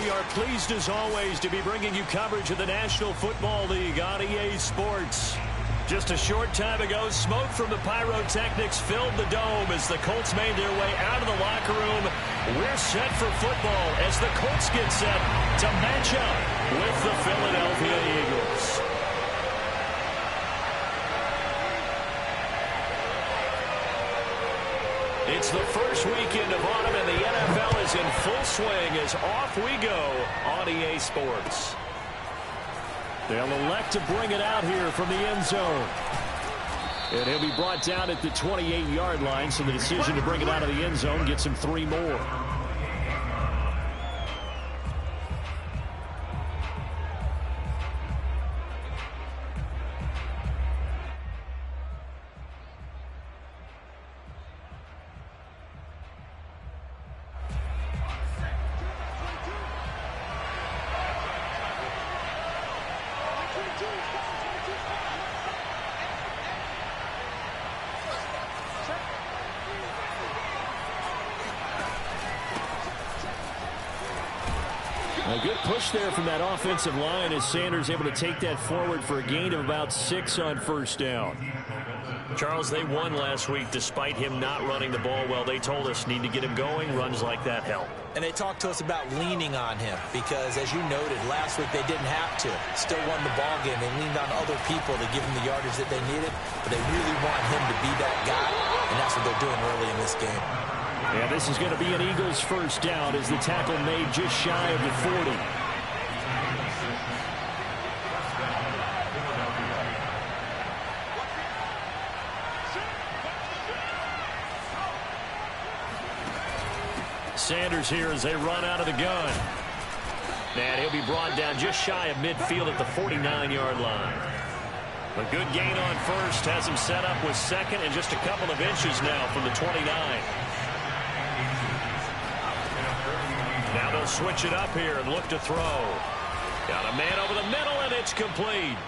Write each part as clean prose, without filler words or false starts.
We are pleased as always to be bringing you coverage of the National Football League on EA Sports. Just a short time ago, smoke from the pyrotechnics filled the dome as the Colts made their way out of the locker room. We're set for football as the Colts get set to match up with the Philadelphia Eagles. It's the first weekend of autumn, and the NFL is in full swing as off we go on EA Sports. They'll elect to bring it out here from the end zone. And he'll be brought down at the 28-yard line, so the decision to bring it out of the end zone gets him 3 more. A good push there from that offensive line as Sanders able to take that forward for a gain of about 6 on first down. Charles, they won last week despite him not running the ball well. They told us need to get him going. Runs like that help. And they talked to us about leaning on him because, as you noted, last week they didn't have to. Still won the ball game. They leaned on other people to give him the yardage that they needed, but they really want him to be that guy, and that's what they're doing early in this game. Yeah, this is going to be an Eagles first down as the tackle made just shy of the 40. Sanders here as they run out of the gun. And he'll be brought down just shy of midfield at the 49-yard line. A good gain on first has him set up with second and just a couple of inches now from the 29. Now they'll switch it up here and look to throw. Got a man over the middle, and it's complete.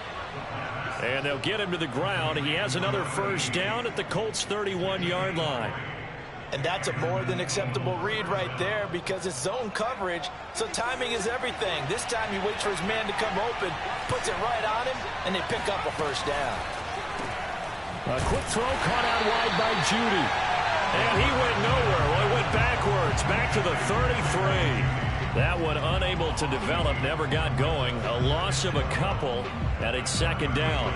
And they'll get him to the ground. He has another first down at the Colts' 31-yard line. And that's a more than acceptable read right there because it's zone coverage, so timing is everything. This time he waits for his man to come open, puts it right on him, and they pick up a first down. A quick throw caught out wide by Judy. And he went nowhere. Well, he went backwards, back to the 33. That one unable to develop, never got going. A loss of a couple, and it's second down.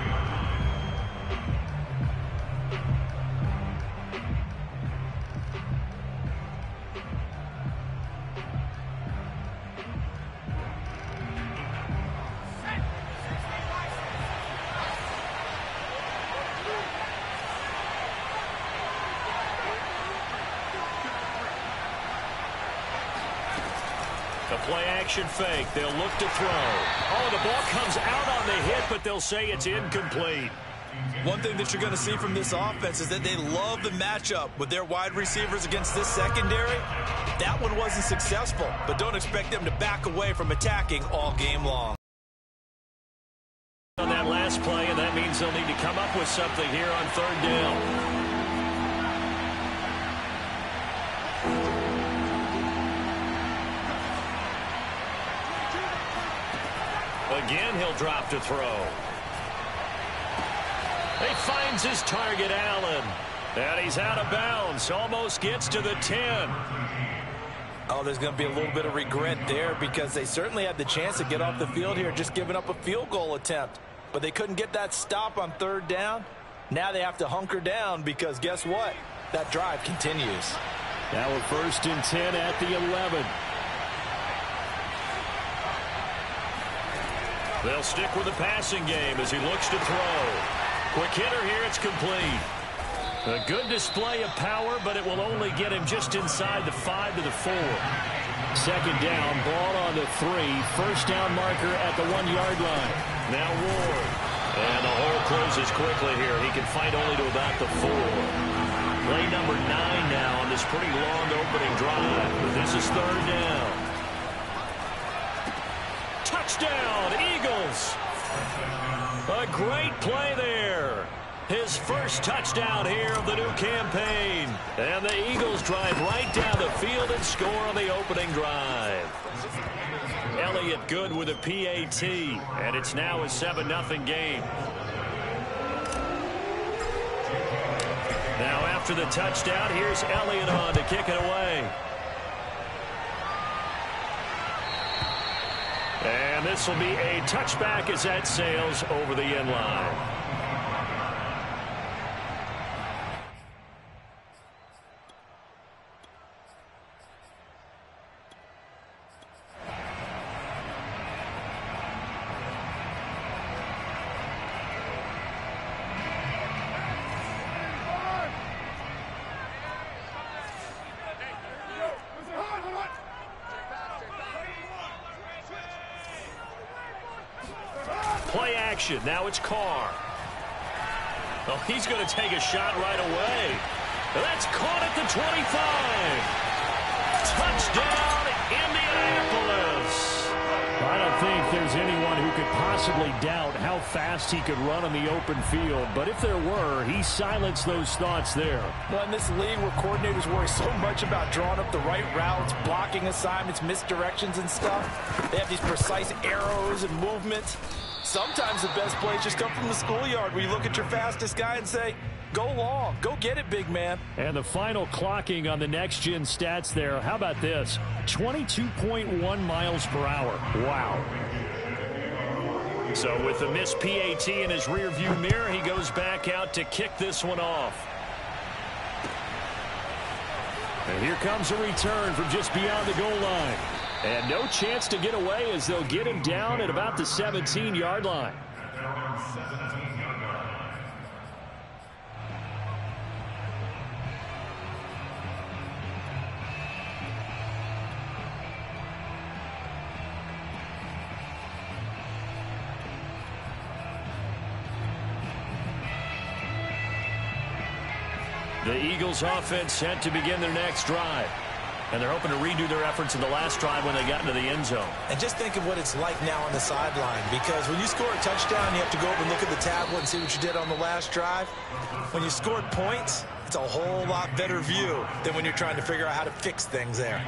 The play-action fake. They'll look to throw. Oh, the ball comes out on the hit, but they'll say it's incomplete. One thing that you're going to see from this offense is that they love the matchup with their wide receivers against this secondary. That one wasn't successful, but don't expect them to back away from attacking all game long. On that last play, and that means they'll need to come up with something here on third down. Again, he'll drop to throw. He finds his target, Allen. And he's out of bounds. Almost gets to the 10. Oh, there's going to be a little bit of regret there because they certainly had the chance to get off the field here, just giving up a field goal attempt. But they couldn't get that stop on third down. Now they have to hunker down because guess what? That drive continues. Now we're first and 10 at the 11. They'll stick with the passing game as he looks to throw. Quick hitter here, it's complete. A good display of power, but it will only get him just inside the 5 to the 4. Second down, ball on the 3. First down marker at the 1-yard line. Now Ward. And the hole closes quickly here. He can fight only to about the 4. Play number 9 now on this pretty long opening drive. But this is third down. Touchdown, Eagles. A great play there. His first touchdown here of the new campaign. And the Eagles drive right down the field and score on the opening drive. Elliott good with a PAT, and it's now a 7-0 game. Now after the touchdown, here's Elliott on to kick it away. And this will be a touchback as that sails over the end line. Play action. Now it's Carr. Oh, he's going to take a shot right away. That's caught at the 25. Touchdown, Indianapolis. I don't think there's anyone who could possibly doubt how fast he could run on the open field. But if there were, he silenced those thoughts there. Well, in this league where coordinators worry so much about drawing up the right routes, blocking assignments, misdirections and stuff, they have these precise arrows and movements. Sometimes the best plays just come from the schoolyard where you look at your fastest guy and say, go long, go get it, big man. And the final clocking on the next-gen stats there, how about this? 22.1 miles per hour. Wow. So with the missed PAT in his rearview mirror, he goes back out to kick this one off. And here comes a return from just beyond the goal line. And no chance to get away as they'll get him down at about the 17-yard line. The Eagles offense set to begin their next drive. And they're hoping to redo their efforts in the last drive when they got into the end zone. And just think of what it's like now on the sideline, because when you score a touchdown, you have to go over and look at the tablet and see what you did on the last drive. When you scored points, it's a whole lot better view than when you're trying to figure out how to fix things there.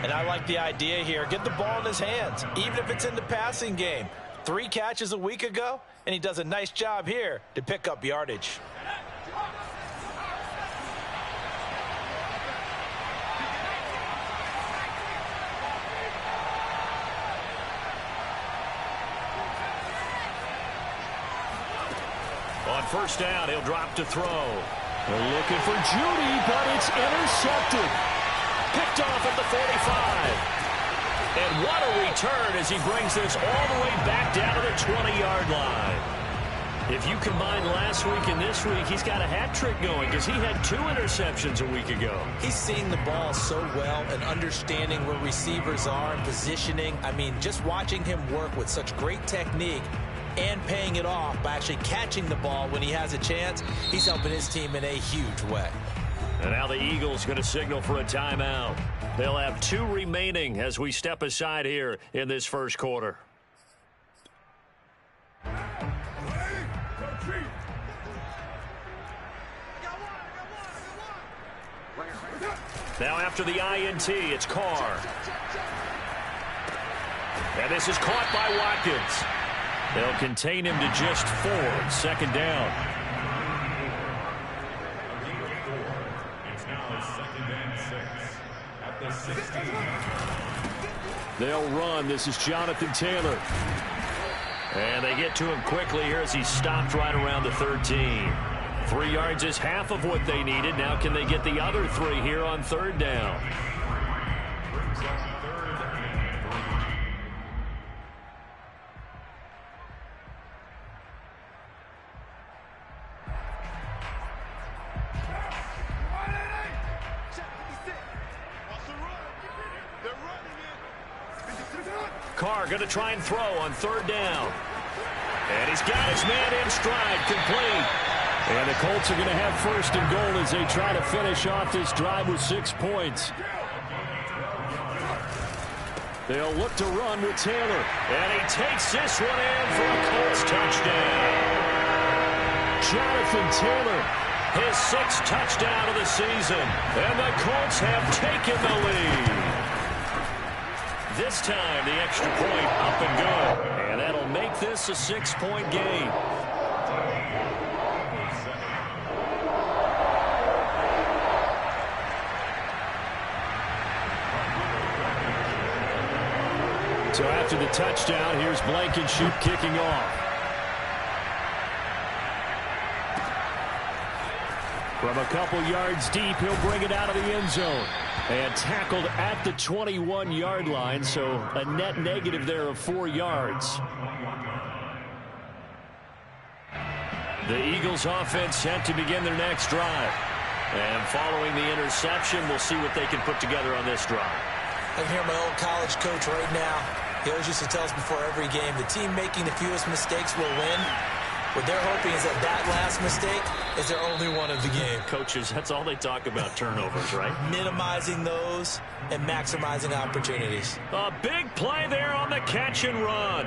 And I like the idea here. Get the ball in his hands, even if it's in the passing game. 3 catches a week ago, and he does a nice job here to pick up yardage. On first down, he'll drop to throw. They're looking for Judy, but it's intercepted. Picked off at the 45. And what a return as he brings this all the way back down to the 20-yard line. If you combine last week and this week, he's got a hat trick going because he had 2 interceptions a week ago. He's seeing the ball so well and understanding where receivers are and positioning. I mean, just watching him work with such great technique and paying it off by actually catching the ball when he has a chance, he's helping his team in a huge way. And now the Eagles going to signal for a timeout. They'll have 2 remaining as we step aside here in this first quarter. Now after the INT, it's Carr. And this is caught by Watkins. They'll contain him to just 4. Second down. It's now 2nd and 6 at the 16. They'll run. This is Jonathan Taylor. And they get to him quickly here as he's stopped right around the 13. 3 yards is half of what they needed. Now can they get the other 3 here on third down? Carr going to try and throw on third down. And he's got his man in stride, complete. And the Colts are going to have first and goal as they try to finish off this drive with 6 points. They'll look to run with Taylor. And he takes this one in for a Colts touchdown. Jonathan Taylor, his 6th touchdown of the season. And the Colts have taken the lead. This time, the extra point up and good. And that'll make this a 6-point game. So after the touchdown, here's Blankenship kicking off. From a couple yards deep, he'll bring it out of the end zone. And tackled at the 21-yard line, so a net negative there of 4 yards. The Eagles offense set to begin their next drive. And following the interception, we'll see what they can put together on this drive. I can hear my old college coach right now. He always used to tell us before every game, the team making the fewest mistakes will win. What they're hoping is that last mistake is their only one of the game. Coaches, that's all they talk about, turnovers, right? Minimizing those and maximizing opportunities. A big play there on the catch and run.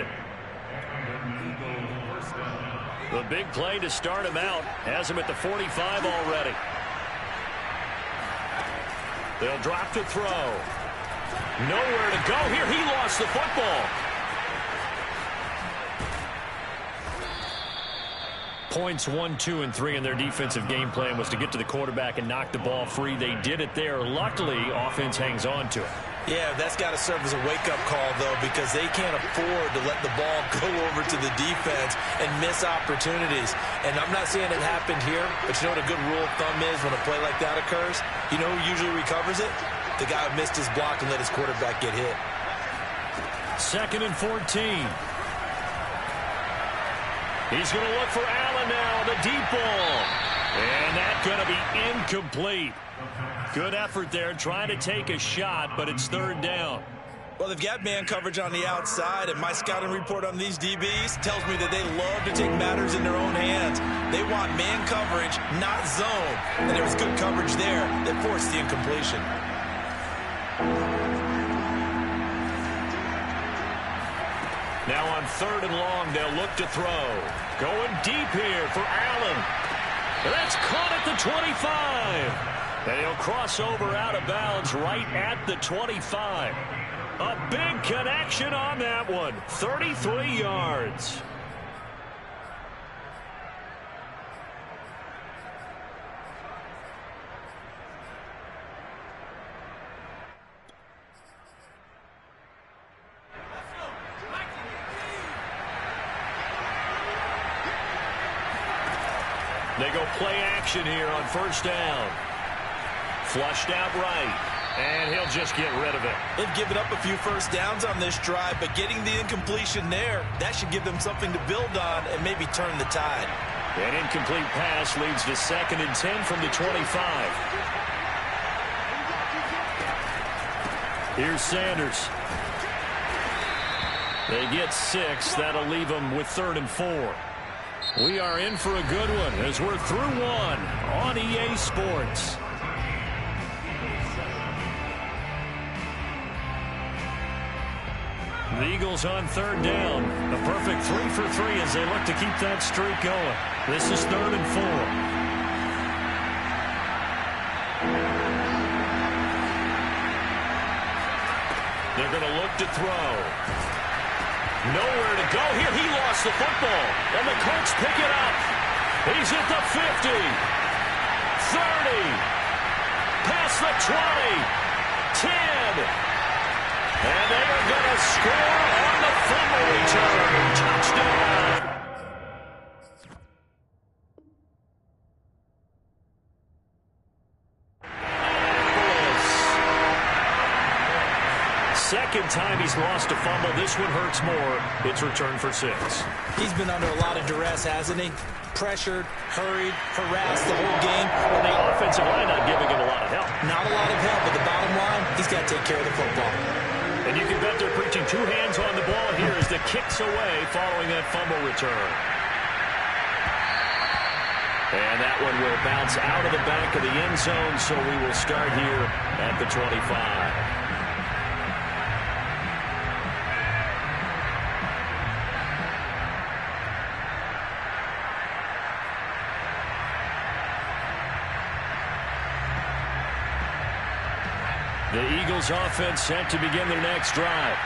The big play to start him out has him at the 45 already. They'll drop to throw. Nowhere to go here. He lost the football. Points 1, 2, and 3 in their defensive game plan was to get to the quarterback and knock the ball free. They did it there. Luckily, offense hangs on to it. Yeah, that's got to serve as a wake-up call, though, because they can't afford to let the ball go over to the defense and miss opportunities. And I'm not saying it happened here, but you know what a good rule of thumb is when a play like that occurs? You know who usually recovers it? The guy who missed his block and let his quarterback get hit. 2nd and 14. He's going to look for Allen now, the deep ball. And that's going to be incomplete. Good effort there, trying to take a shot, but it's 3rd down. Well, they've got man coverage on the outside, and my scouting report on these DBs tells me that they love to take matters in their own hands. They want man coverage, not zone. And there was good coverage there that forced the incompletion. Now on 3rd and long, they'll look to throw. Going deep here for Allen. That's caught at the 25. And he'll cross over out of bounds right at the 25. A big connection on that one. 33 yards. They go play action here on 1st down. Flushed out right. And he'll just get rid of it. They've given up a few first downs on this drive, but getting the incompletion there, that should give them something to build on and maybe turn the tide. An incomplete pass leads to 2nd and 10 from the 25. Here's Sanders. They get 6. That'll leave them with 3rd and 4. We are in for a good one as we're through one on EA Sports. The Eagles on 3rd down. A perfect 3 for 3 as they look to keep that streak going. This is 3rd and 4. They're going to look to throw. Nowhere to go here. He lost the football. And the Colts pick it up. He's at the 50. 30. Past the 20. 10. And they are going to score on the fumble return. Touchdown. Second time he's lost a fumble. This one hurts more. It's returned for 6. He's been under a lot of duress, hasn't he? Pressured, hurried, harassed the whole game. And the offensive line not giving him a lot of help. Not a lot of help, but the bottom line, he's got to take care of the football. And you can bet they're preaching 2 hands on the ball here as the kick's away following that fumble return. And that one will bounce out of the back of the end zone, so we will start here at the 25. The Eagles offense set to begin their next drive.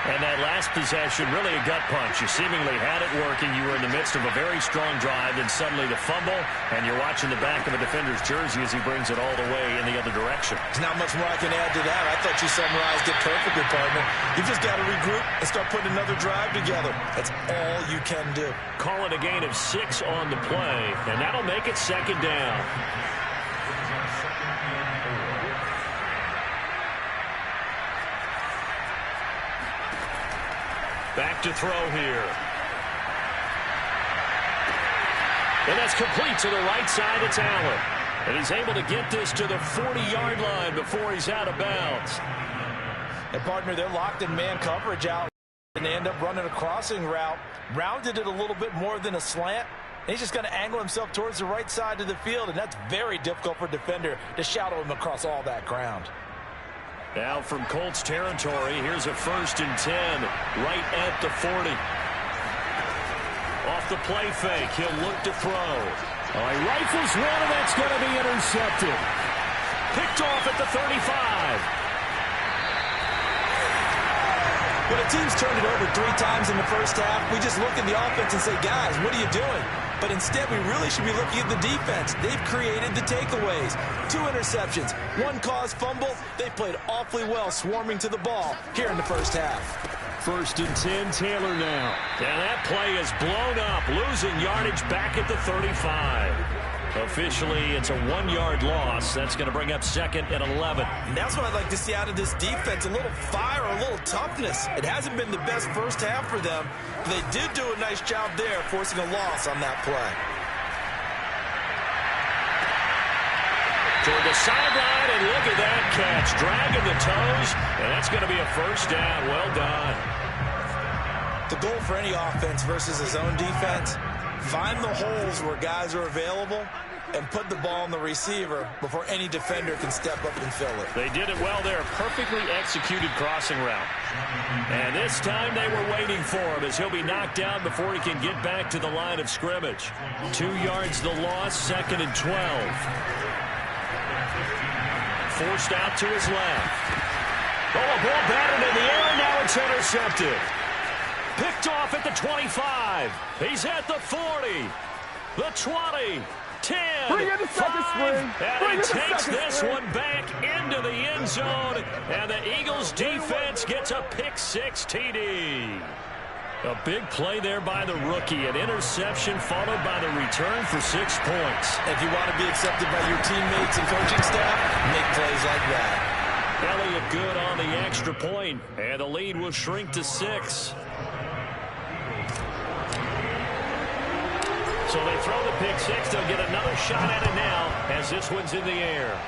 And that last possession, really a gut punch. You seemingly had it working. You were in the midst of a very strong drive, then suddenly the fumble, and you're watching the back of a defender's jersey as he brings it all the way in the other direction. There's not much more I can add to that. I thought you summarized it perfectly, partner. You've just got to regroup and start putting another drive together. That's all you can do. Call it a gain of 6 on the play, and that'll make it second down. Back to throw here. And that's complete to the right side. It's Allen. And he's able to get this to the 40-yard line before he's out of bounds. And, partner, they're locked in man coverage out. And they end up running a crossing route. Rounded it a little bit more than a slant. And he's just going to angle himself towards the right side of the field. And that's very difficult for a defender to shadow him across all that ground. Now from Colts territory, here's a 1st and 10 right at the 40. Off the play fake, he'll look to throw. Oh, he rifles one, and that's going to be intercepted. Picked off at the 35. When a team's turned it over 3 times in the first half, we just look at the offense and say, guys, what are you doing? But instead, we really should be looking at the defense. They've created the takeaways. 2 interceptions, 1 caused fumble. They played awfully well swarming to the ball here in the first half. 1st and 10, Taylor now. And that play is blown up, losing yardage back at the 35. Officially, it's a 1-yard loss. That's going to bring up 2nd and 11. And that's what I'd like to see out of this defense, a little fire, a little toughness. It hasn't been the best first half for them, but they did do a nice job there, forcing a loss on that play. Toward the sideline, and look at that catch. Dragging the toes, and that's going to be a 1st down. Well done. The goal for any offense versus a zone defense, find the holes where guys are available and put the ball on the receiver before any defender can step up and fill it. They did it well there. Perfectly executed crossing route. And this time they were waiting for him as he'll be knocked down before he can get back to the line of scrimmage. 2 yards the loss, 2nd and 12. Forced out to his left. Oh, a ball batted in the air, and now it's intercepted. Picked off at the 25. He's at the 40. The 20. 10. Bring in the second 5, string. and he takes this one back into the end zone, and the Eagles defense gets a pick-6 TD. A big play there by the rookie. An interception followed by the return for 6 points. If you want to be accepted by your teammates and coaching staff, make plays like that. Elliott good on the extra point, and the lead will shrink to 6. So they throw the pick-6. They'll get another shot at it now as this one's in the air.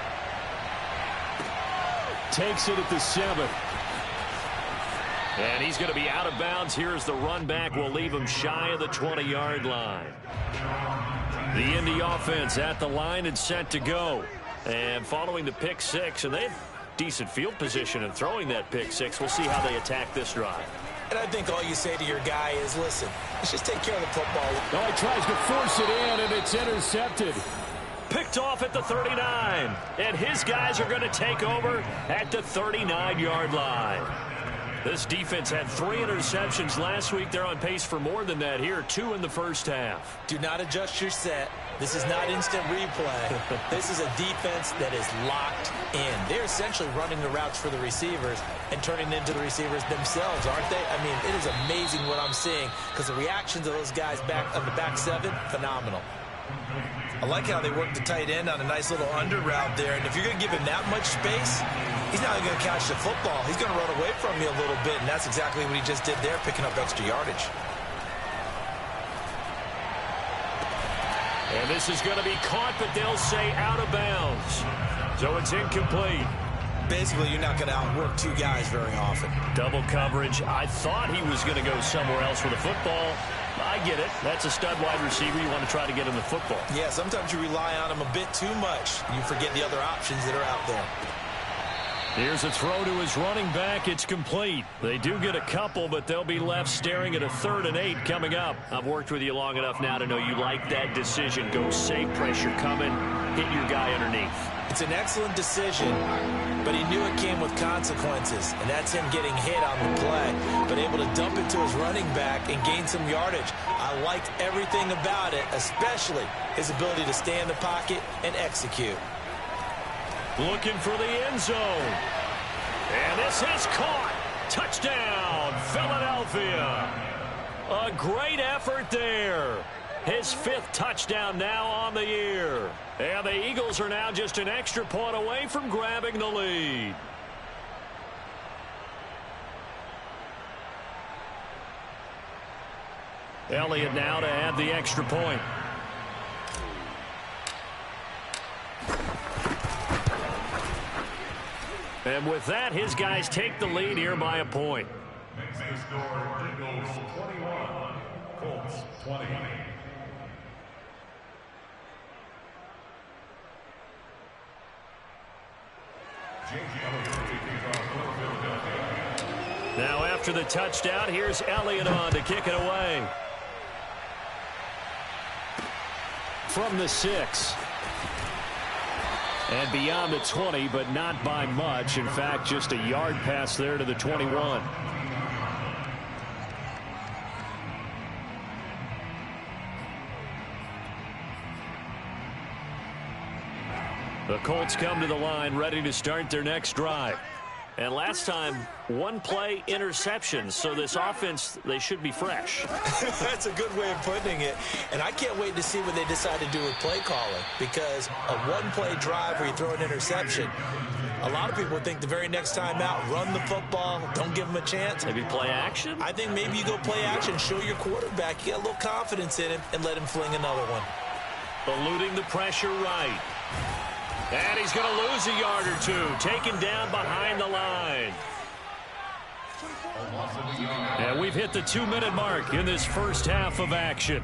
Takes it at the 7. And he's going to be out of bounds. Here's the run back. Will leave him shy of the 20-yard line. The Indy offense at the line and set to go. And following the pick-6, and they have decent field position in throwing that pick-6. We'll see how they attack this drive. And I think all you say to your guy is, listen, let's just take care of the football. Oh, he tries to force it in, and it's intercepted. Picked off at the 39. And his guys are going to take over at the 39-yard line. This defense had 3 interceptions last week. They're on pace for more than that here. 2 in the first half. Do not adjust your set. This is not instant replay. This is a defense that is locked in. They're essentially running the routes for the receivers and turning into the receivers themselves, aren't they? I mean, it is amazing what I'm seeing because the reactions of those guys back on the back 7, phenomenal. I like how they work the tight end on a nice little under route there. And if you're going to give him that much space, he's not going to catch the football. He's going to run away from you a little bit, and that's exactly what he just did there, picking up extra yardage. And this is going to be caught, but they'll say out of bounds. So it's incomplete. Basically, you're not going to outwork 2 guys very often. Double coverage. I thought he was going to go somewhere else with the football. I get it. That's a stud wide receiver. You want to try to get him the football. Yeah, sometimes you rely on him a bit too much. You forget the other options that are out there. Here's a throw to his running back. It's complete. They do get a couple, but they'll be left staring at a 3rd and 8 coming up. I've worked with you long enough now to know you like that decision. Go safe, pressure coming, hit your guy underneath. It's an excellent decision, but he knew it came with consequences, and that's him getting hit on the play, but able to dump it to his running back and gain some yardage. I liked everything about it, especially his ability to stay in the pocket and execute. Looking for the end zone. And this is caught. Touchdown, Philadelphia. A great effort there. His 5th touchdown now on the year. And the Eagles are now just an extra point away from grabbing the lead. Elliott now to add the extra point. And with that, his guys take the lead here by a point. Makes the score Eagles 21, Colts 20. Now after the touchdown, here's Elliott on to kick it away. From the 6. And beyond the 20, but not by much. In fact, just a yard pass there to the 21. The Colts come to the line ready to start their next drive. And last time, 1-play interception. So this offense, they should be fresh. That's a good way of putting it. And I can't wait to see what they decide to do with play calling. Because a 1-play drive where you throw an interception, a lot of people think the very next time out, run the football, don't give them a chance. Maybe play action? I think maybe you go play action, show your quarterback, you got a little confidence in him, and let him fling another one. Eluding the pressure right. And he's going to lose a yard or two. Taken down behind the line. And we've hit the 2-minute mark in this first half of action.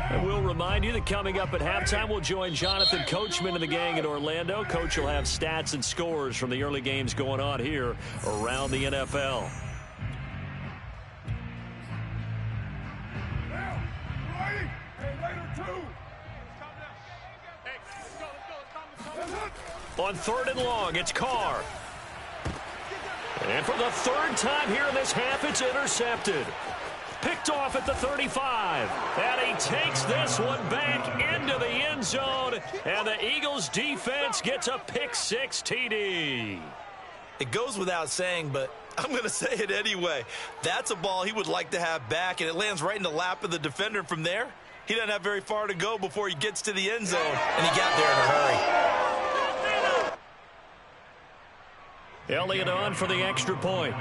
And we'll remind you that coming up at halftime, we'll join Jonathan Coachman and the gang in Orlando. Coach will have stats and scores from the early games going on here around the NFL. On 3rd and long, it's Carr. And for the 3rd time here in this half, it's intercepted. Picked off at the 35. And he takes this one back into the end zone. And the Eagles defense gets a pick-6 TD. It goes without saying, but I'm going to say it anyway. That's a ball he would like to have back, and it lands right in the lap of the defender. From there, he doesn't have very far to go before he gets to the end zone, and he got there in a hurry. Elliott on for the extra point.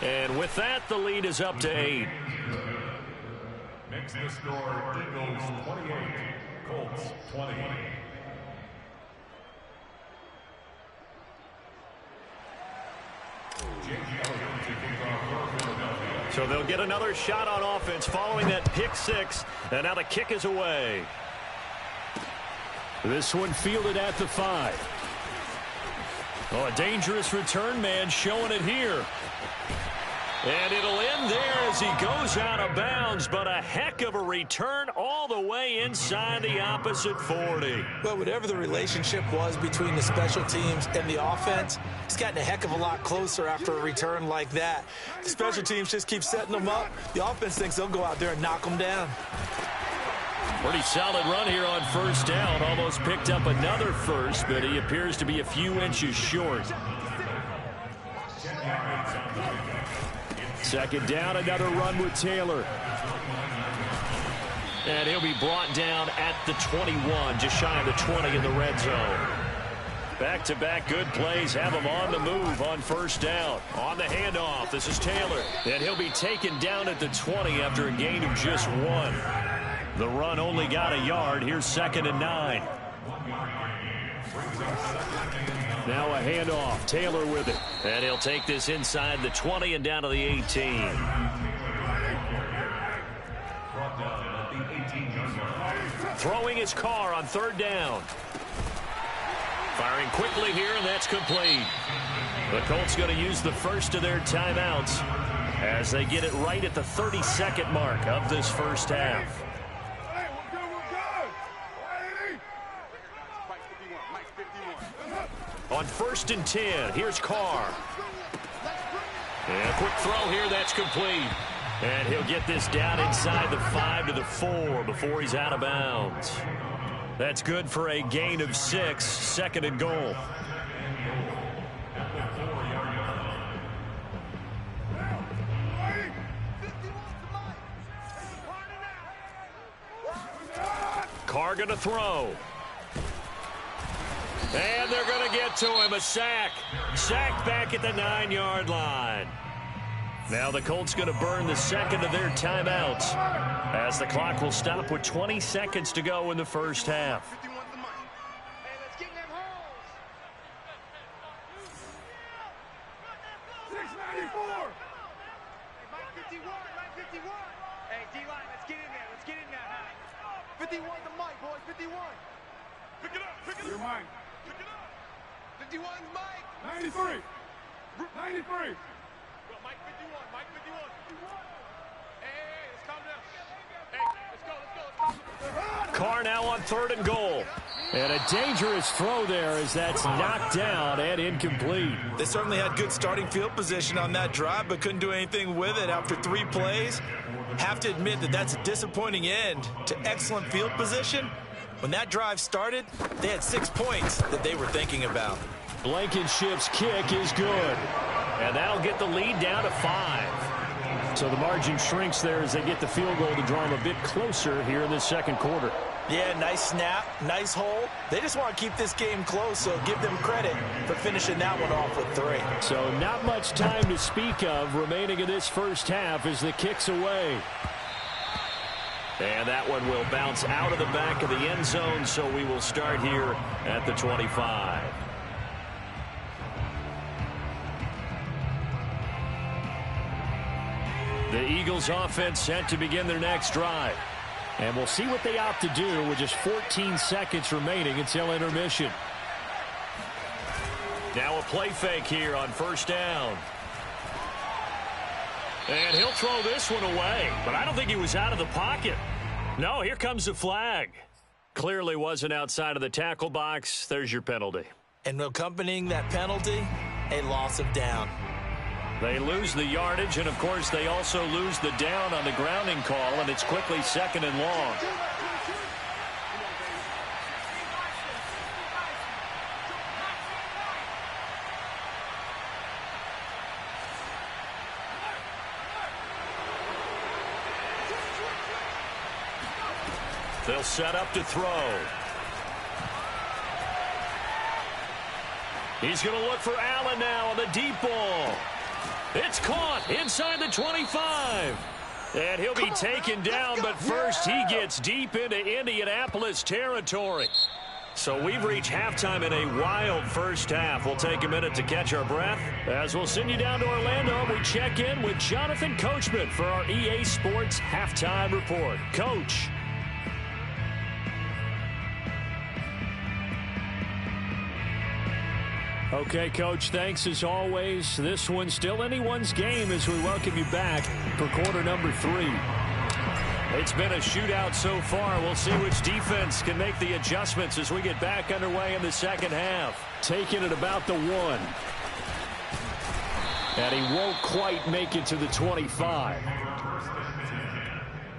And with that, the lead is up to 8. Makes the score Eagles 28, Colts 20. So they'll get another shot on offense following that pick-6. And now the kick is away. This one fielded at the 5. Oh, a dangerous return man showing it here. And it'll end there as he goes out of bounds, but a heck of a return all the way inside the opposite 40. Well, whatever the relationship was between the special teams and the offense, it's gotten a heck of a lot closer after a return like that. The special teams just keep setting them up. The offense thinks they'll go out there and knock them down. Pretty solid run here on 1st down. Almost picked up another first, but he appears to be a few inches short. 2nd down, another run with Taylor. And he'll be brought down at the 21, just shy of the 20 in the red zone. Back-to-back good plays have him on the move on 1st down. On the handoff, this is Taylor. And he'll be taken down at the 20 after a gain of just 1. The run only got a yard. Here's 2nd and 9. Now a handoff. Taylor with it. And he'll take this inside the 20 and down to the 18. Throwing his car on third down. Firing quickly here, and that's complete. The Colts going to use the first of their timeouts as they get it right at the 32nd mark of this first half. On 1st and 10, here's Carr. And a quick throw here, that's complete. And he'll get this down inside the 5 to the 4 before he's out of bounds. That's good for a gain of 6, 2nd and goal. Carr going to throw. And they're going to get to him. A sack. Sacked back at the 9-yard line. Now the Colts going to burn the second of their timeouts as the clock will stop with 20 seconds to go in the first half. Carr now on 3rd and goal. And a dangerous throw there as that's knocked down and incomplete. They certainly had good starting field position on that drive, but couldn't do anything with it after 3 plays. Have to admit that that's a disappointing end to excellent field position. When that drive started, they had 6 points that they were thinking about. Blankenship's kick is good. And that'll get the lead down to 5. So the margin shrinks there as they get the field goal to draw them a bit closer here in the second quarter. Yeah, nice snap, nice hole. They just want to keep this game close, so give them credit for finishing that one off with 3. So not much time to speak of remaining in this first half as the kick's away. And that one will bounce out of the back of the end zone, so we will start here at the 25. The Eagles offense set to begin their next drive. And we'll see what they opt to do with just 14 seconds remaining until intermission. Now a play fake here on 1st down. And he'll throw this one away, but I don't think he was out of the pocket. No, here comes the flag. Clearly wasn't outside of the tackle box. There's your penalty. And accompanying that penalty, a loss of down. They lose the yardage, and, of course, they also lose the down on the grounding call, and it's quickly 2nd and long. They'll set up to throw. He's going to look for Allen now on the deep ball. It's caught inside the 25. And he'll be taken down, but first he gets deep into Indianapolis territory. So we've reached halftime in a wild first half. We'll take a minute to catch our breath as we'll send you down to Orlando and we check in with Jonathan Coachman for our EA Sports Halftime Report. Coach. Okay, Coach, thanks as always. This one's still anyone's game as we welcome you back for quarter number 3. It's been a shootout so far. We'll see which defense can make the adjustments as we get back underway in the second half. Taking it about the 1. And he won't quite make it to the 25.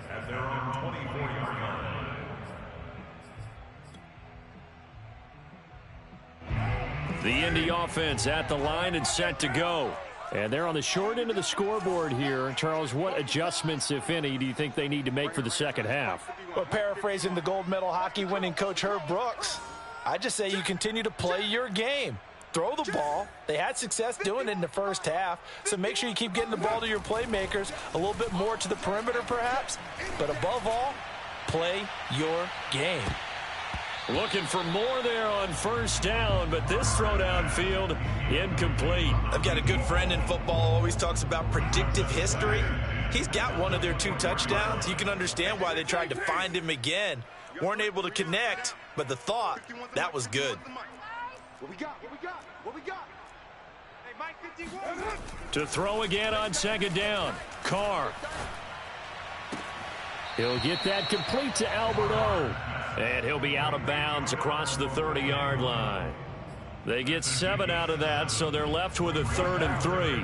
At their own 24-yard line. The Indy offense at the line and set to go. And they're on the short end of the scoreboard here. Charles, what adjustments, if any, do you think they need to make for the second half? Well, paraphrasing the gold medal hockey winning coach Herb Brooks, I just say you continue to play your game. Throw the ball. They had success doing it in the first half, so make sure you keep getting the ball to your playmakers, a little bit more to the perimeter perhaps, but above all, play your game. Looking for more there on 1st down, but this throw downfield incomplete. I've got a good friend in football, always talks about predictive history. He's got one of their 2 touchdowns. You can understand why they tried to find him again. Weren't able to connect, but the thought, that was good. What we got? What we got? What we got? Hey, Mike 51. To throw again on second down. Carr. He'll get that complete to Alberto. And he'll be out of bounds across the 30-yard line. They get 7 out of that, so they're left with a 3rd and 3.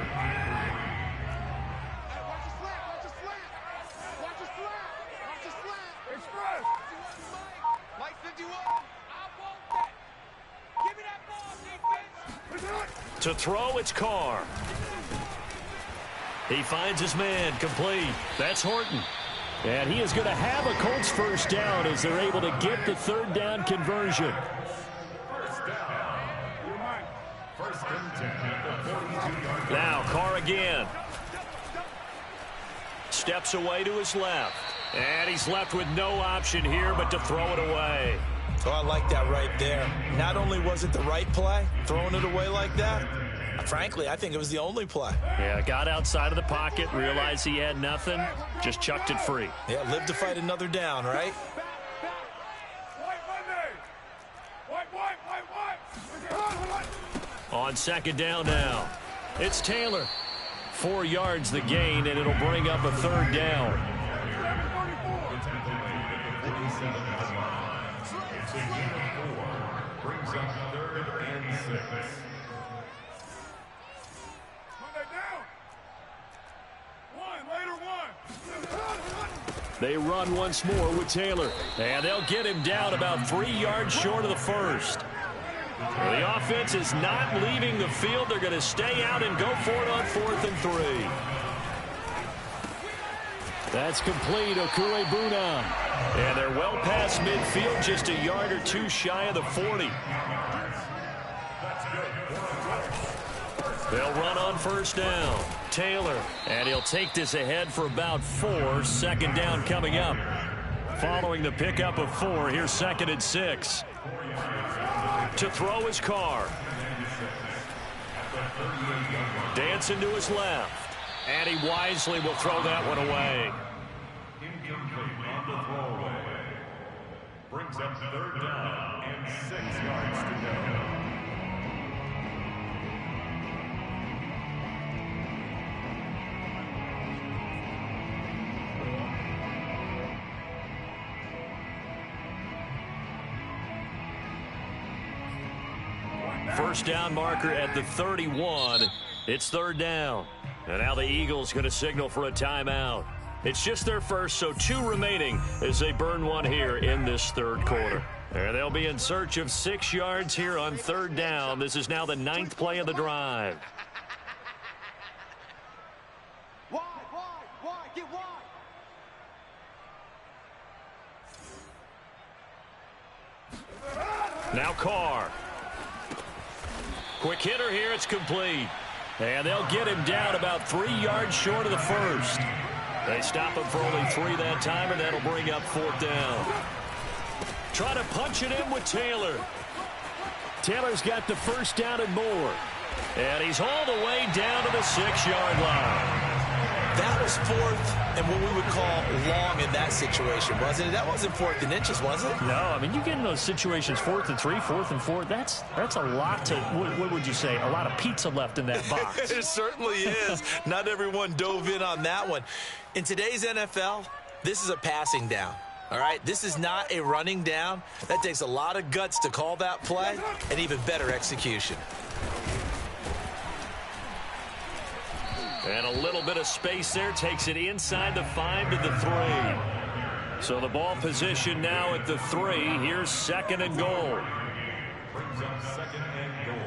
To throw, it's Carr. He finds his man, complete. That's Horton. And he is going to have a Colts first down as they're able to get the 3rd down conversion. Now Carr again. Steps away to his left. And he's left with no option here but to throw it away. Oh, I like that right there. Not only was it the right play, throwing it away like that, frankly, I think it was the only play. Yeah, got outside of the pocket, realized he had nothing, just chucked it free. Yeah, live to fight another down, right? On second down now, it's Taylor. 4 yards the gain, and it'll bring up a 3rd down. Brings up 3rd and 6. They run once more with Taylor. And they'll get him down about 3 yards short of the first. The offense is not leaving the field. They're going to stay out and go for it on 4th and 3. That's complete, Okuegbunam. And they're well past midfield, just a yard or 2 shy of the 40. They'll run on first down. Taylor, and he'll take this ahead for about 4. 2nd down coming up. Following the pickup of 4, here's 2nd and 6. To throw his Carr. Dancing to his left. And he wisely will throw that one away. Incomplete on the throwaway. Brings up 3rd down and 6 yards to go. First down marker at the 31. It's 3rd down. And now the Eagles going to signal for a timeout. It's just their first, so 2 remaining as they burn one here in this 3rd quarter. And they'll be in search of 6 yards here on 3rd down. This is now the 9th play of the drive. Wide, get wide. Now Carr. Quick hitter here, it's complete. And they'll get him down about 3 yards short of the first. They stop him for only 3 that time, and that'll bring up 4th down. Try to punch it in with Taylor. Taylor's got the first down and more. And he's all the way down to the 6-yard line. That was 4th and what we would call long in that situation, wasn't it? That wasn't 4th and inches, was it? No, I mean, you get in those situations, 4th and 3, 4th and 4. That's a lot to, what would you say, a lot of pizza left in that box. It certainly is. Not everyone dove in on that one. In today's NFL, this is a passing down. All right, this is not a running down. That takes a lot of guts to call that play and even better execution. And a little bit of space there takes it inside the 5 to the 3. So the ball position now at the 3. Here's 2nd and goal. Brings up 2nd and goal.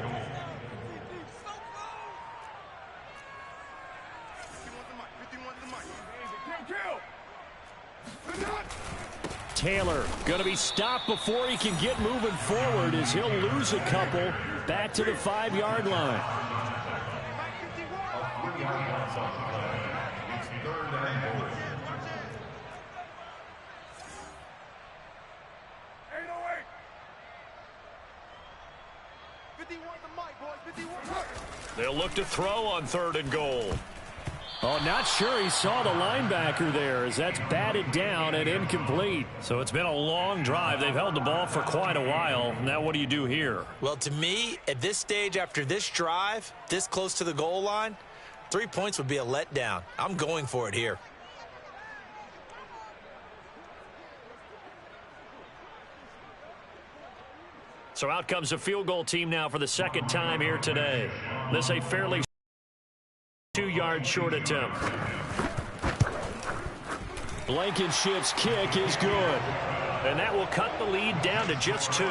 Taylor going to be stopped before he can get moving forward as he'll lose a couple back to the 5-yard line. It's 3rd and goal. They'll look to throw on 3rd and goal. Oh, not sure he saw the linebacker there as that's batted down and incomplete. So it's been a long drive. They've held the ball for quite a while. Now what do you do here? Well, to me, at this stage after this drive, this close to the goal line, 3 points would be a letdown. I'm going for it here. So out comes a field goal team now for the second time here today. This a fairly 2-yard short attempt. Blankenship's kick is good. And that will cut the lead down to just 2.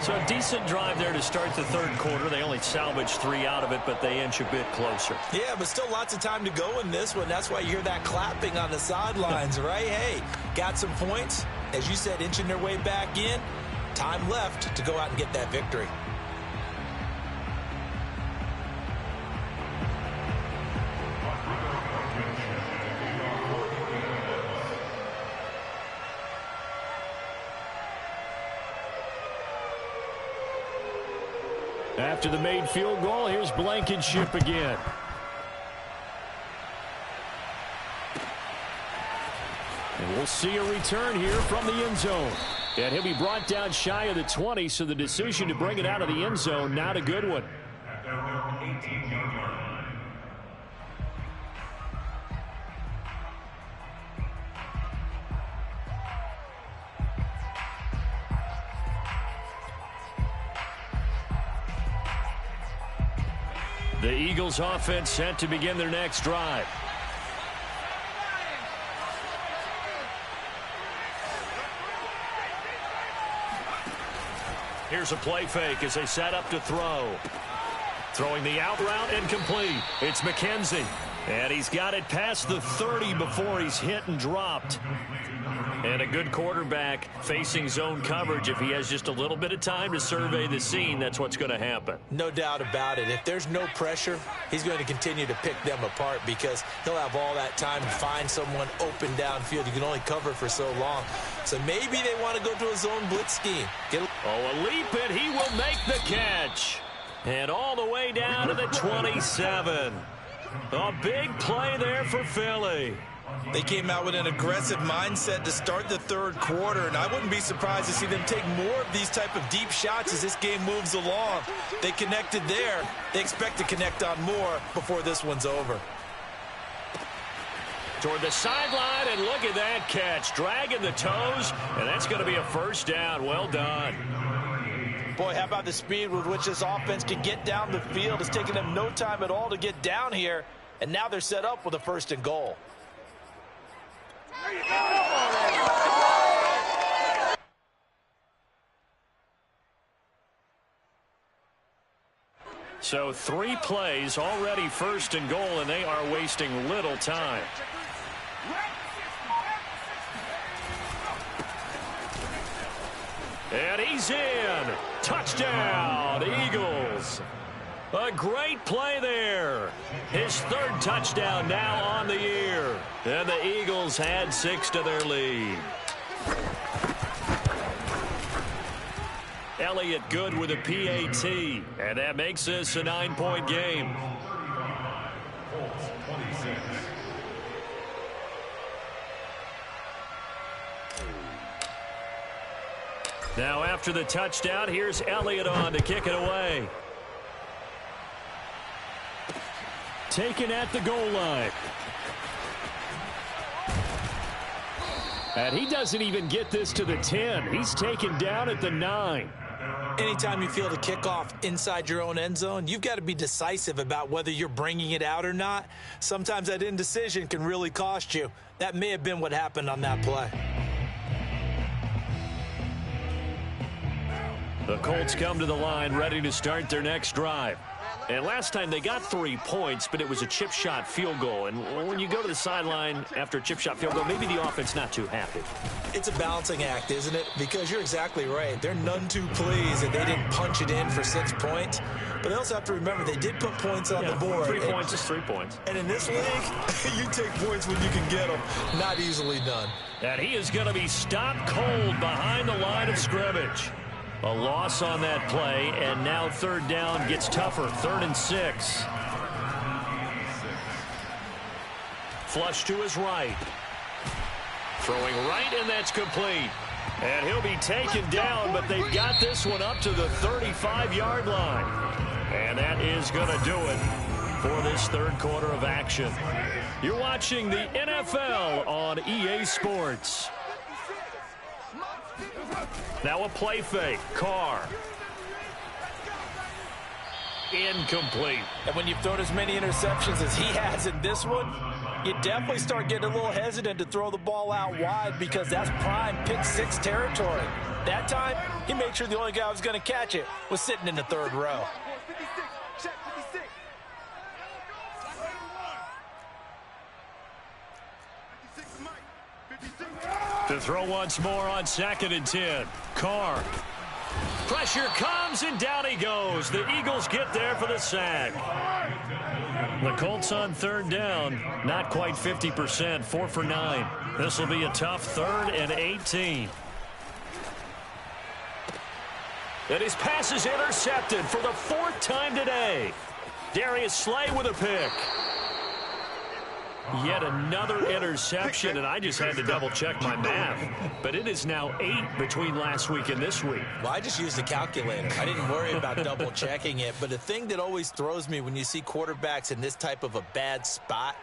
So a decent drive there to start the third quarter. They only salvaged 3 out of it, but they inch a bit closer. Yeah, but still lots of time to go in this one. That's why you hear that clapping on the sidelines, right? Hey, got some points. As you said, inching their way back in. Time left to go out and get that victory. After the made field goal, here's Blankenship again. And we'll see a return here from the end zone. And he'll be brought down shy of the 20, so the decision to bring it out of the end zone, not a good one. The Eagles offense set to begin their next drive. Here's a play fake as they set up to throw. Throwing the out route incomplete. It's McKenzie. And he's got it past the 30 before he's hit and dropped. And a good quarterback facing zone coverage. If he has just a little bit of time to survey the scene, that's what's going to happen. No doubt about it. If there's no pressure, he's going to continue to pick them apart because he'll have all that time to find someone open downfield. You can only cover for so long. So maybe they want to go to a zone blitz scheme. A leap, and he will make the catch. And all the way down to the 27. A big play there for Philly. They came out with an aggressive mindset to start the third quarter, and I wouldn't be surprised to see them take more of these type of deep shots as this game moves along. They connected there. They expect to connect on more before this one's over. Toward the sideline, and look at that catch. Dragging the toes, and that's going to be a first down. Well done. Boy, how about the speed with which this offense can get down the field? It's taken them no time at all to get down here, and now they're set up with a first and goal. So 3 plays already first and goal, and they are wasting little time. And he's in. Touchdown, Eagles. A great play there. His third touchdown now on the year. And the Eagles had 6 to their lead. Elliott good with a PAT. And that makes this a 9-point game. Now after the touchdown, here's Elliott on to kick it away. Taken at the goal line. And he doesn't even get this to the 10. He's taken down at the 9. Anytime you feel the kickoff inside your own end zone, you've got to be decisive about whether you're bringing it out or not. Sometimes that indecision can really cost you. That may have been what happened on that play. The Colts come to the line ready to start their next drive. And last time they got 3 points, but it was a chip shot field goal. And when you go to the sideline after a chip shot field goal, maybe the offense not too happy. It's a balancing act, isn't it? Because you're exactly right. They're none too pleased that they didn't punch it in for 6 points. But they also have to remember they did put points on the board. 3 points is 3 points. And in this league, you take points when you can get them. Not easily done. And he is going to be stopped cold behind the line of scrimmage. A loss on that play, and now third down gets tougher. 3rd and 6. flush to his right. Throwing right, and that's complete. And he'll be taken down, but they've got this one up to the 35-yard line. And that is going to do it for this third quarter of action. You're watching the NFL on EA Sports. Now a play fake. Carr. Incomplete. And when you've thrown as many interceptions as he has in this one, you definitely start getting a little hesitant to throw the ball out wide because that's prime pick six territory. That time, he made sure the only guy who was going to catch it was sitting in the third row. To throw once more on 2nd and 10. Carr. Pressure comes, and down he goes. The Eagles get there for the sack. The Colts on 3rd down, not quite 50%, 4 for 9. This will be a tough 3rd and 18. And his pass is intercepted for the 4th time today. Darius Slay with a pick. Yet another interception, and I just had to double-check my math. But it is now 8 between last week and this week. Well, I just used a calculator. I didn't worry about double-checking it. But the thing that always throws me when you see quarterbacks in this type of a bad spot,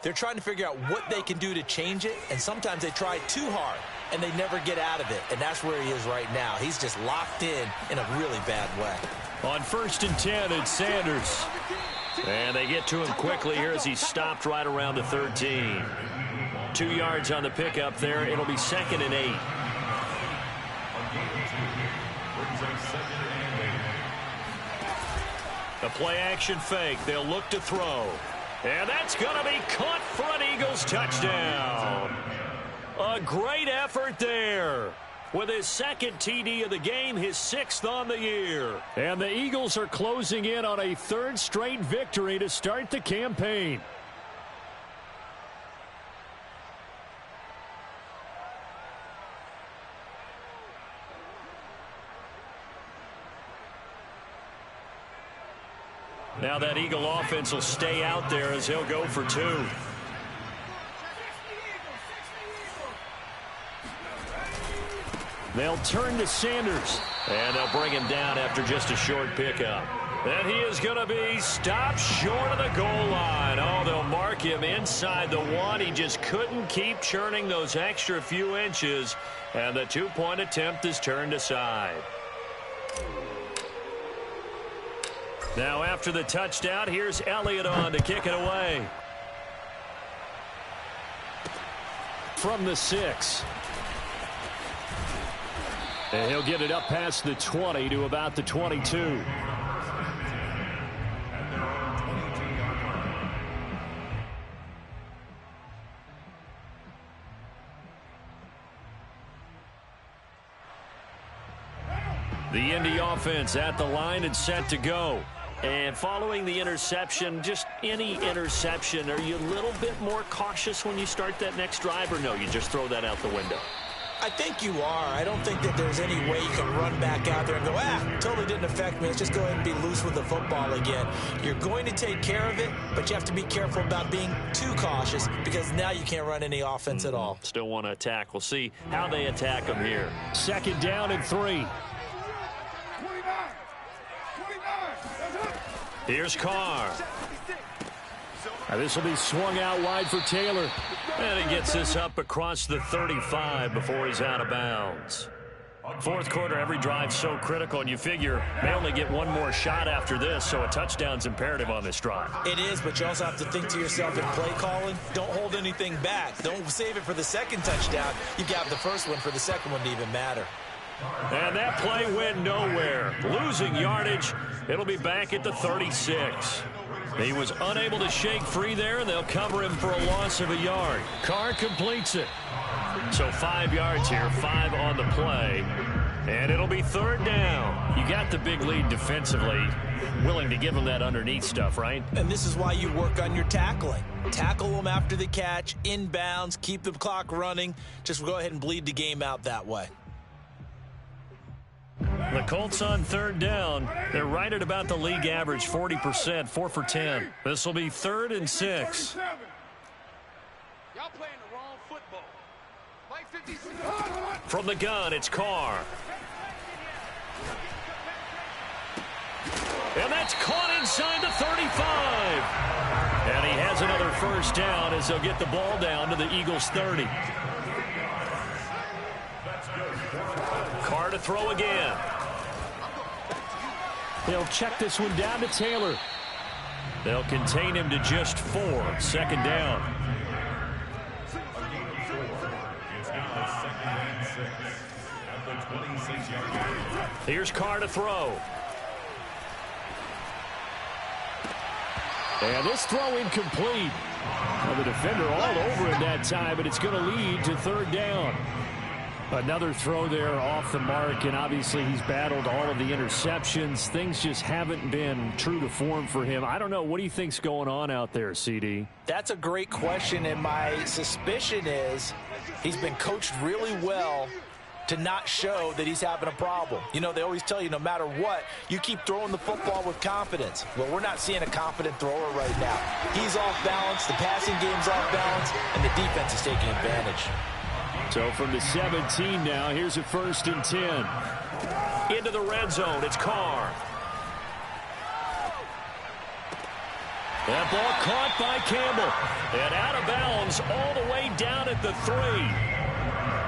they're trying to figure out what they can do to change it, and sometimes they try too hard, and they never get out of it. And that's where he is right now. He's just locked in a really bad way. On 1st and 10, it's Sanders. And they get to him quickly here as he stopped right around the 13. 2 yards on the pickup there. It'll be 2nd and 8. A play-action fake. They'll look to throw. And that's going to be caught for an Eagles touchdown. A great effort there. With his 2nd TD of the game, his 6th on the year. And the Eagles are closing in on a 3rd straight victory to start the campaign. Now that Eagle offense will stay out there as he'll go for 2. They'll turn to Sanders, and they'll bring him down after just a short pickup. And he is going to be stopped short of the goal line. Oh, they'll mark him inside the 1. He just couldn't keep churning those extra few inches, and the 2-point attempt is turned aside. Now after the touchdown, here's Elliott on to kick it away. From the 6. And he'll get it up past the 20 to about the 22. The Indy offense at the line and set to go. And following the interception, just any interception, are you a little bit more cautious when you start that next drive, or no, you just throw that out the window? I think you are. I don't think that there's any way you can run back out there and go, totally didn't affect me. Let's just go ahead and be loose with the football again. You're going to take care of it, but you have to be careful about being too cautious because now you can't run any offense at all. Still want to attack. We'll see how they attack them here. 2nd down and 3. Here's Carr. This will be swung out wide for Taylor. And he gets this up across the 35 before he's out of bounds. 4th quarter, every drive's so critical, and you figure they only get one more shot after this, so a touchdown's imperative on this drive. It is, but you also have to think to yourself in play calling, don't hold anything back. Don't save it for the 2nd touchdown. You got the 1st one for the 2nd one to even matter. And that play went nowhere. Losing yardage. It'll be back at the 36. He was unable to shake free there, and they'll cover him for a loss of a yard. Carr completes it. So 5 yards here, 5 on the play. And it'll be 3rd down. You got the big lead defensively. Willing to give him that underneath stuff, right? And this is why you work on your tackling. Tackle them after the catch, inbounds, keep the clock running. Just go ahead and bleed the game out that way. The Colts on 3rd down. They're right at about the league average, 40%, 4 for 10. This will be 3rd and 6. Y'all playing the wrong football. Mike 56. From the gun, it's Carr. And that's caught inside the 35. And he has another first down as they'll get the ball down to the Eagles' 30. Carr to throw again. They'll check this one down to Taylor. They'll contain him to just 4. Second down. Here's Carr to throw. And this throw incomplete. Well, the defender all over it that time, but it's going to lead to third down. Another throw there off the mark, and obviously he's battled all of the interceptions. Things just haven't been true to form for him. I don't know. What do you think's going on out there, CD? That's a great question, and my suspicion is he's been coached really well to not show that he's having a problem. You know, they always tell you no matter what, you keep throwing the football with confidence. Well, we're not seeing a confident thrower right now. He's off balance, the passing game's off balance, and the defense is taking advantage. So from the 17 now, here's a 1st and 10. Into the red zone, it's Carr. That ball caught by Campbell. And out of bounds all the way down at the 3.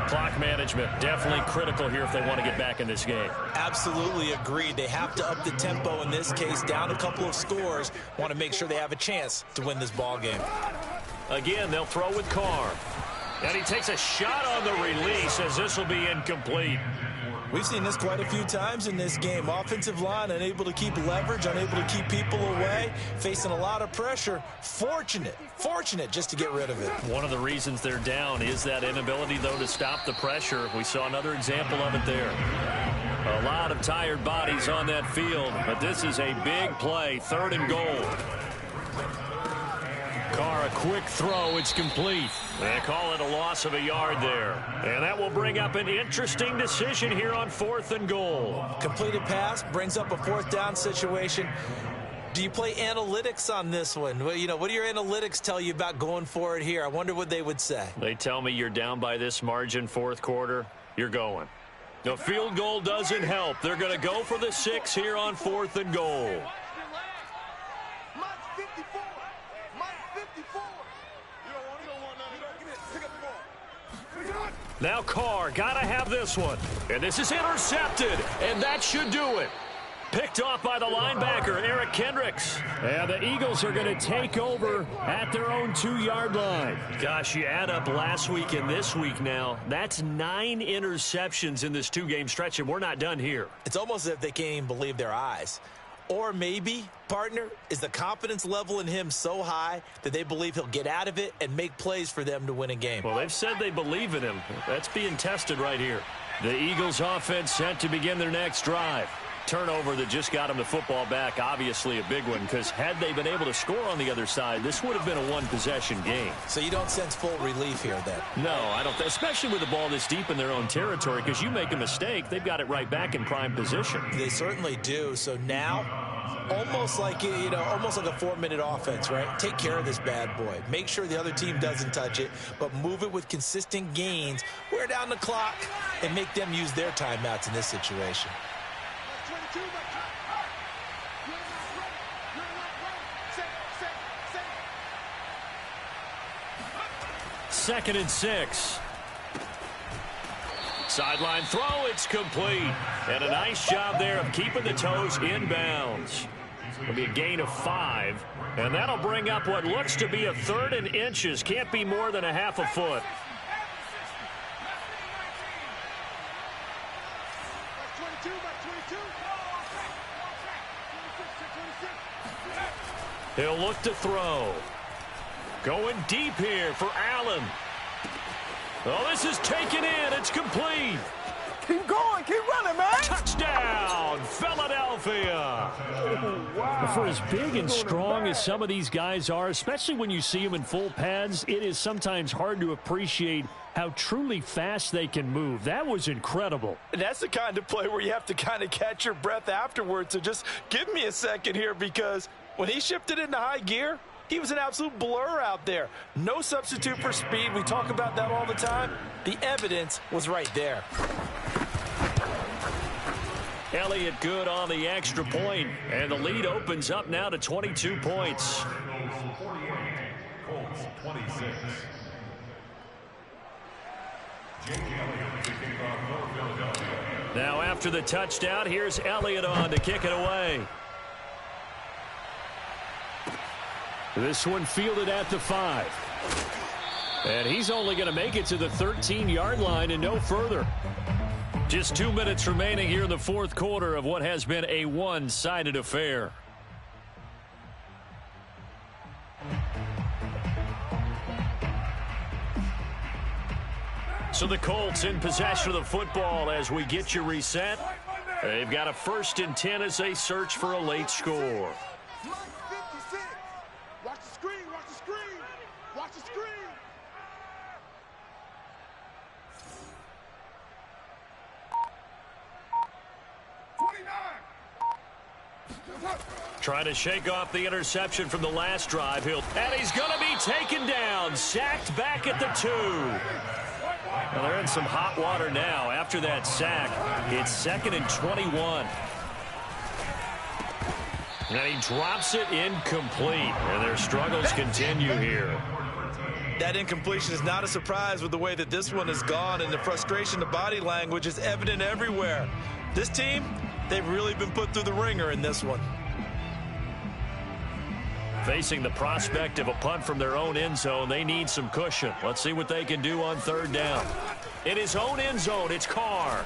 Clock management definitely critical here if they want to get back in this game. Absolutely agreed. They have to up the tempo in this case, down a couple of scores. Want to make sure they have a chance to win this ball game. Again, they'll throw with Carr. And he takes a shot on the release as this will be incomplete. We've seen this quite a few times in this game. Offensive line unable to keep leverage, unable to keep people away, facing a lot of pressure. Fortunate just to get rid of it. One of the reasons they're down is that inability, though, to stop the pressure. We saw another example of it there. A lot of tired bodies on that field, but this is a big play, 3rd and goal. Carr, a quick throw. It's complete. They call it a loss of a yard there. And that will bring up an interesting decision here on 4th and goal. Completed pass brings up a 4th down situation. Do you play analytics on this one? Well, you know, what do your analytics tell you about going for it here? I wonder what they would say. They tell me you're down by this margin 4th quarter. You're going. The field goal doesn't help. They're going to go for the 6 here on 4th and goal. Now Carr, got to have this one. And this is intercepted, and that should do it. Picked off by the linebacker, Eric Kendricks. And the Eagles are going to take over at their own 2-yard line. Gosh, you add up last week and this week now, that's 9 interceptions in this 2-game stretch, and we're not done here. It's almost as if they can't even believe their eyes. Or maybe, partner, is the confidence level in him so high that they believe he'll get out of it and make plays for them to win a game. Well, they've said they believe in him. That's being tested right here. The Eagles offense set to begin their next drive. Turnover that just got them the football back, obviously a big one, because had they been able to score on the other side, this would have been a one-possession game. So you don't sense full relief here then? No, I don't, especially with the ball this deep in their own territory, because you make a mistake, they've got it right back in prime position. They certainly do. So now, almost like a 4-minute offense, right? Take care of this bad boy. Make sure the other team doesn't touch it, but move it with consistent gains, wear down the clock, and make them use their timeouts in this situation. 2nd and 6. Sideline throw, it's complete. And a nice job there of keeping the toes in bounds. It'll be a gain of 5. And that'll bring up what looks to be a 3rd and inches. Can't be more than a half a foot. He'll look to throw. Going deep here for Allen. Oh, this is taken in. It's complete. Keep going. Keep running, man. Touchdown, Philadelphia. Oh, wow. For as big and strong as some of these guys are, especially when you see them in full pads, it is sometimes hard to appreciate how truly fast they can move. That was incredible. And that's the kind of play where you have to kind of catch your breath afterwards. So just give me a second here, because when he shifted into high gear, He was an absolute blur out there. No substitute for speed. We talk about that all the time. The evidence was right there. Elliott good on the extra point, and the lead opens up now to 22 points. Colts 26. Now after the touchdown, here's Elliott on to kick it away. This one fielded at the 5. And he's only going to make it to the 13-yard line and no further. Just 2 minutes remaining here in the fourth quarter of what has been a one-sided affair. So the Colts in possession of the football as we get you reset. They've got a 1st and 10 as they search for a late score. Watch the screen, watch the screen, watch the screen. Trying to shake off the interception from the last drive. And he's going to be taken down. Sacked back at the 2. Well, they're in some hot water now. After that sack, it's 2nd and 21. And he drops it incomplete. And their struggles continue here. That incompletion is not a surprise with the way that this one has gone, and the frustration, the body language is evident everywhere. This team, they've really been put through the ringer in this one. Facing the prospect of a punt from their own end zone, they need some cushion. Let's see what they can do on 3rd down. In his own end zone, it's Carr.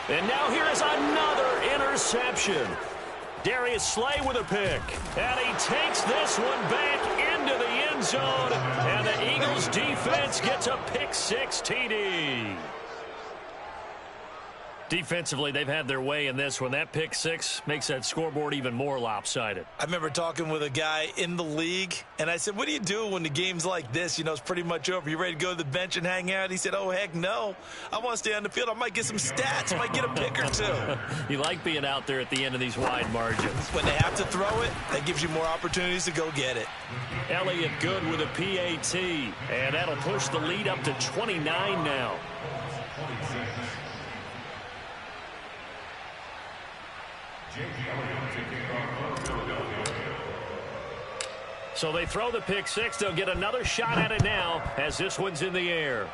And now here is another interception. Darius Slay with a pick. And he takes this one back into the end zone. And the Eagles defense gets a pick-6 TD. Defensively, they've had their way in this one. That pick-6 makes that scoreboard even more lopsided. I remember talking with a guy in the league, and I said, what do you do when the game's like this? You know, it's pretty much over. You ready to go to the bench and hang out? He said, oh, heck no. I want to stay on the field. I might get some stats. I might get a pick or two. You like being out there at the end of these wide margins. When they have to throw it, that gives you more opportunities to go get it. Elliott good with a PAT, and that'll push the lead up to 29 now. So they throw the pick-6. They'll get another shot at it now as this one's in the air.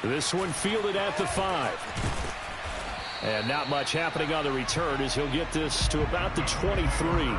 This one fielded at the 5. And not much happening on the return as he'll get this to about the 23.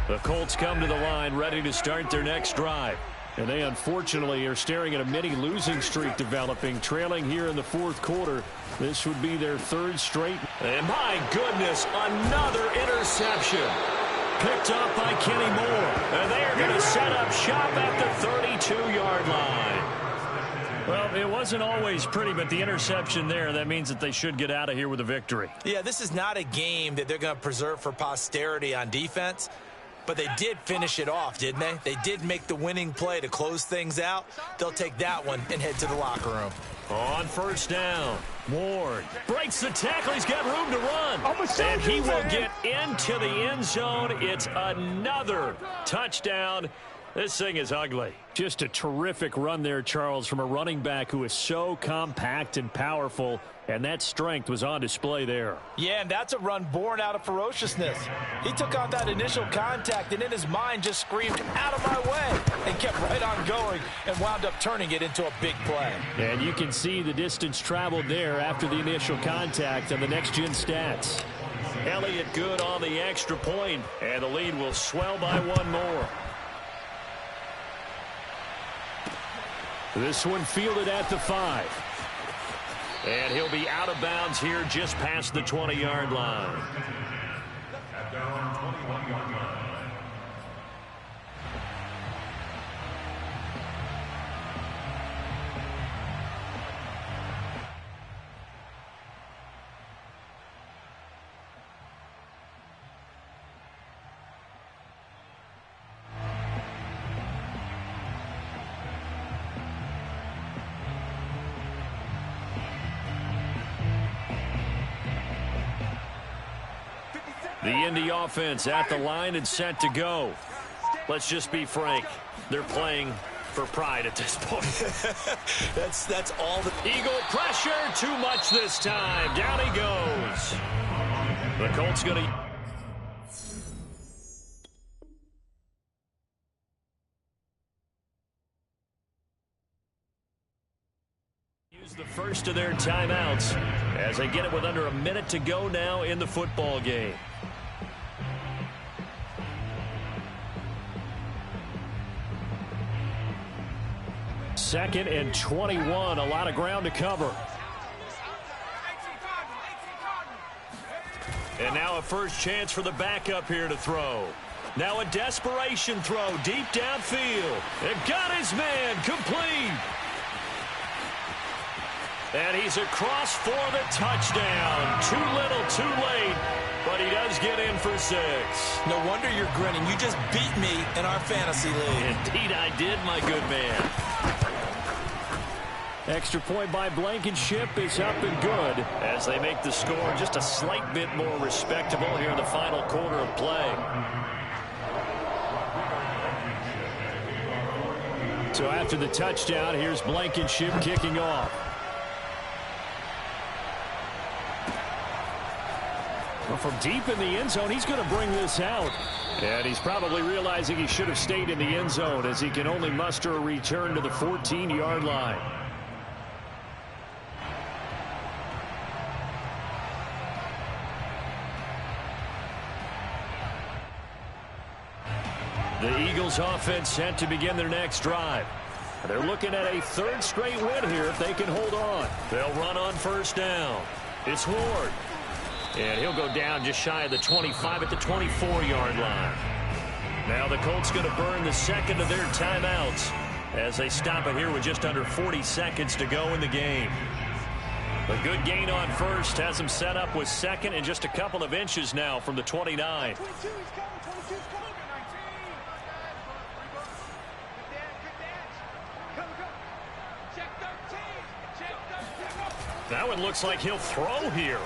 The Colts come to the line ready to start their next drive. And they unfortunately are staring at a mini losing streak developing, trailing here in the fourth quarter. This would be their 3rd straight. And my goodness, another interception. Picked up by Kenny Moore. And they are going to set up shop at the 32-yard line. Well, it wasn't always pretty, but the interception there, that means that they should get out of here with a victory. Yeah, this is not a game that they're going to preserve for posterity on defense. But they did finish it off, didn't they? They did make the winning play to close things out. They'll take that one and head to the locker room. On 1st down, Ward breaks the tackle. He's got room to run. And he will get into the end zone. It's another touchdown. This thing is ugly. Just a terrific run there, Charles, from a running back who is so compact and powerful, and that strength was on display there. Yeah, and that's a run born out of ferociousness. He took on that initial contact and in his mind just screamed, out of my way, and kept right on going and wound up turning it into a big play. And you can see the distance traveled there after the initial contact on the next-gen stats. Elliott good on the extra point, and the lead will swell by one more. This one fielded at the 5. And he'll be out of bounds here just past the 20-yard line. At their own 21-yard line. The Indy offense at the line and set to go. Let's just be frank. They're playing for pride at this point. That's all the Eagle pressure. Too much this time. Down he goes. The Colts going to... use the first of their timeouts as they get it with under a minute to go now in the football game. Second and 21, a lot of ground to cover. And now a first chance for the backup here to throw. Now a desperation throw deep downfield. And got his man complete. And he's across for the touchdown. Too little, too late. But he does get in for 6. No wonder you're grinning. You just beat me in our fantasy league. Indeed I did, my good man. Extra point by Blankenship is up and good as they make the score just a slight bit more respectable here in the final quarter of play. So after the touchdown, here's Blankenship kicking off. Well, from deep in the end zone, he's going to bring this out. And he's probably realizing he should have stayed in the end zone as he can only muster a return to the 14-yard line. The Eagles offense set to begin their next drive. They're looking at a third straight win here if they can hold on. They'll run on first down. It's Ward. And he'll go down just shy of the 25 at the 24-yard line. Now the Colts going to burn the second of their timeouts as they stop it here with just under 40 seconds to go in the game. A good gain on first has them set up with second and just a couple of inches now from the 29. That one looks like he'll throw here.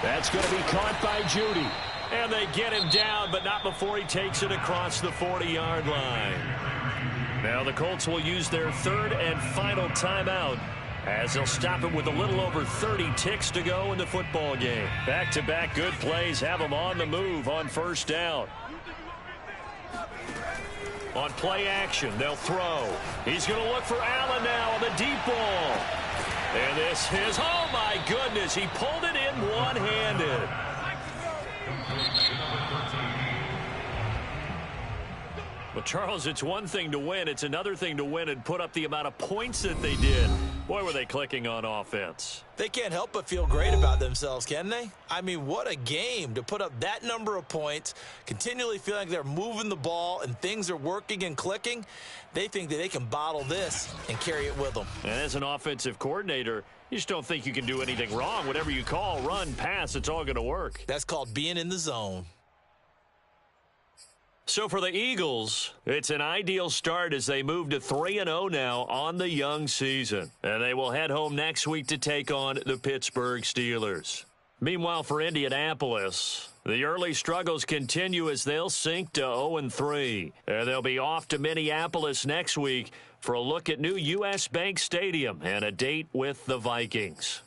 That's going to be caught by Judy. And they get him down, but not before he takes it across the 40-yard line. Now the Colts will use their third and final timeout as they'll stop it with a little over 30 ticks to go in the football game. Back-to-back good plays have them on the move on first down. On play action, they'll throw. He's going to look for Allen now on the deep ball. And this is, oh my goodness, he pulled it in one-handed. Well, Charles, it's one thing to win. It's another thing to win and put up the amount of points that they did. Boy, were they clicking on offense. They can't help but feel great about themselves, can they? I mean, what a game to put up that number of points, continually feeling like they're moving the ball and things are working and clicking. They think that they can bottle this and carry it with them. And as an offensive coordinator, you just don't think you can do anything wrong. Whatever you call, run, pass, it's all going to work. That's called being in the zone. So for the Eagles, it's an ideal start as they move to 3-0 now on the young season. And they will head home next week to take on the Pittsburgh Steelers. Meanwhile, for Indianapolis, the early struggles continue as they'll sink to 0-3. And they'll be off to Minneapolis next week for a look at new U.S. Bank Stadium and a date with the Vikings.